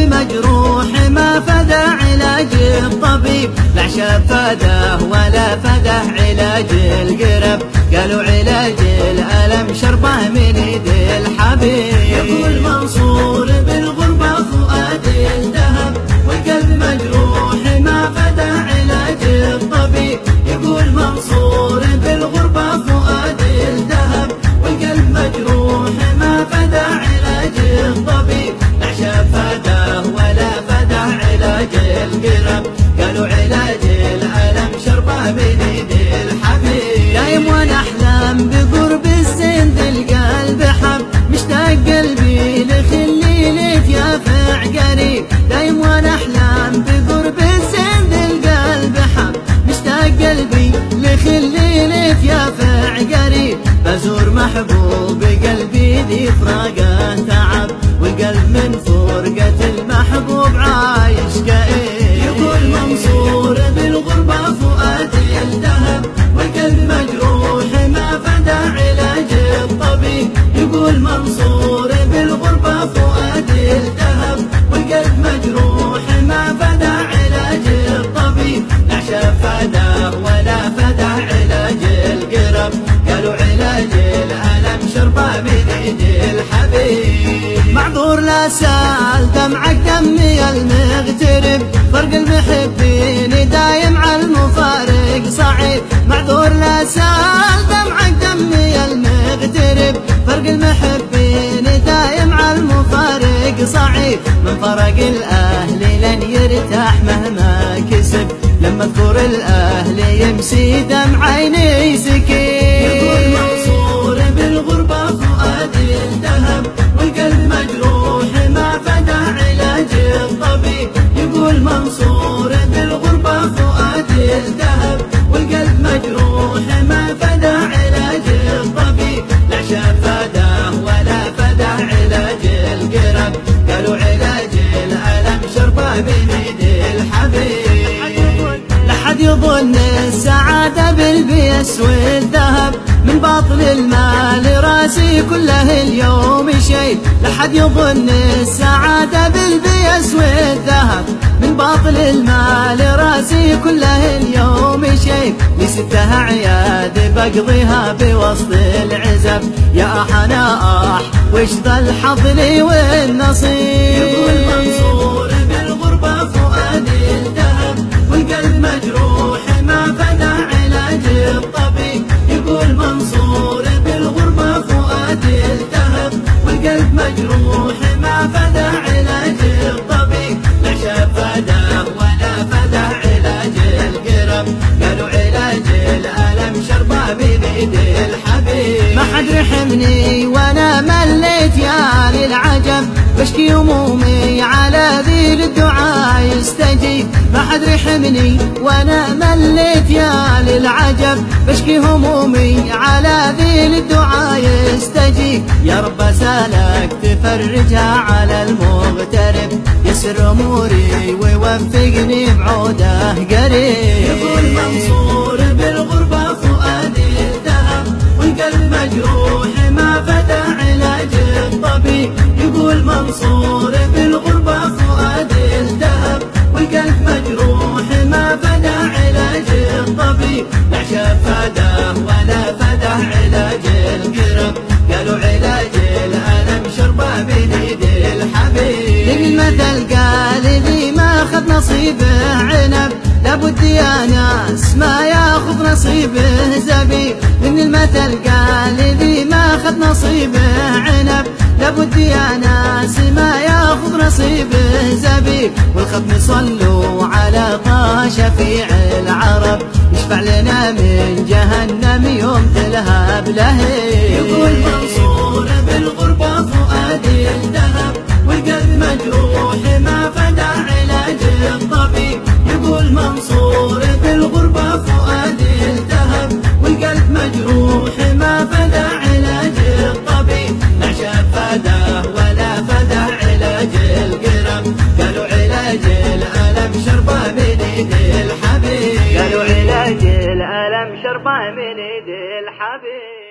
مجروح ما فدى علاج الطبيب، لا شاف فداه ولا فداه علاج القرب. قالوا علاج الألم شربه من يد الحبيب. يقول منصور بالغربة فؤادي الذهب، والقلب مجروح ما فدى علاج الطبيب. يقول منصور بالغربة فؤادي الذهب، والقلب مجروح ما فدى علاج الطبيب، لا شاف فداه ولا فداه علاج القرب. قالوا علاج الألم شربه من يد الحبيب. دايم وانا احلم بقرب الزين ذي القلب حب، مشتاق قلبي لخلي يتيافع قريب. دايم وانا احلم بقرب الزين ذي القلب حب، مشتاق قلبي لخلي يتيافع قريب. بزور محبوب قلبي ذي فراقه تعب، والقلب من فرقة المحبوب عايش كئيب. يقول منصور بالغربة فؤادي الذهب، والقلب مجروح ما فدى علاج الطبيب. يقول منصور بالغربة فؤادي الذهب، والقلب مجروح ما فدى علاج الطبيب، لا شاف فداه ولا فدى علاج القرب. قالوا علاج الألم شربه من يد الحبيب. معذور لا سال دمعك دمي المغترب، فرق المحبين دايم على المفارق صعيب. معذور لا سال دمعك دمي المغترب، فرق المحبين دايم على المفارق صعيب. من فرق الأهل لن يرتاح مهما كسب، لما اذكر الأهل يمسي دمع عيني سكين. يقول منصور بالغربة فؤادي الذهب، والقلب مجروح ما فدى علاج الطبيب. يقول منصور بالغربة فؤادي الذهب، والقلب مجروح ما فدى علاج الطبيب، لا شاف فداه ولا فدى علاج القرب. قالوا علاج الألم شربه من يد الحبيب. لحد يظن السعادة بالبيس والذهب، من باطل المال راسي كله اليوم شيء. لحد يظن السعادة بالبيس والذهب، من باطل المال راسي كله اليوم شيء. لي 6 أعياد بقضيها بوسط العزب، يا حناح وش ذا الحظ لي والنصيب. يقول منصور بالغربة فؤادي الذهب، والقلب مجروح ما فدى علاج الطبيب. يقول منصور بالغربة فؤادي الذهب، والقلب مجروح ما فدى علاج الطبيب، لا شاف فداه ولا فدى علاج القرب. قالوا علاج الألم شربه من يد الحبيب. ما حد رحمني وانا مليت يا للعجب، بشكي همومي على ذي الدعاء يستجيب. ما حد رحمني وانا مليت يا للعجب، بشكي همومي على ذي الدعاء يستجيب. يا رب اسالك تفرجها على المغترب، يسر اموري ويوفقني بعوده قريب. يقول منصور بالغربة فؤادي الذهب، والقلب مجروح ما فدى علاج الطبيب. يقول منصور بالغربة فؤادي الذهب، والقلب مجروح ما فدى علاج الطبيب، لا شاف فداه ولا فداه علاج القرب. قالوا علاج الألم شربه من يد الحبيب. المثل قال ذي ما أخذ نصيبه عنب، لابد يا ناس ما ياخذ نصيبه زبيب. من المثل قال ذي ما أخذ نصيبه عنب، لابد يا ناس ما ياخذ نصيبه زبيب. والختم صلوا على طه شفيع العرب، يشفع لنا من جهنم يوم تلهب لهيب. يقول منصور بالغربة فؤادي الذهب، والقلب مجروح ما فدى علاج الطبيب. يقول منصور بالغربة فؤادي الذهب، والقلب مجروح ما فدى علاج الطبيب، لا شاف فداه ولا فدى علاج القرب. قالوا علاج الألم شربه من يد الحبيب. قالوا علاج الألم شربه من يد الحبيب.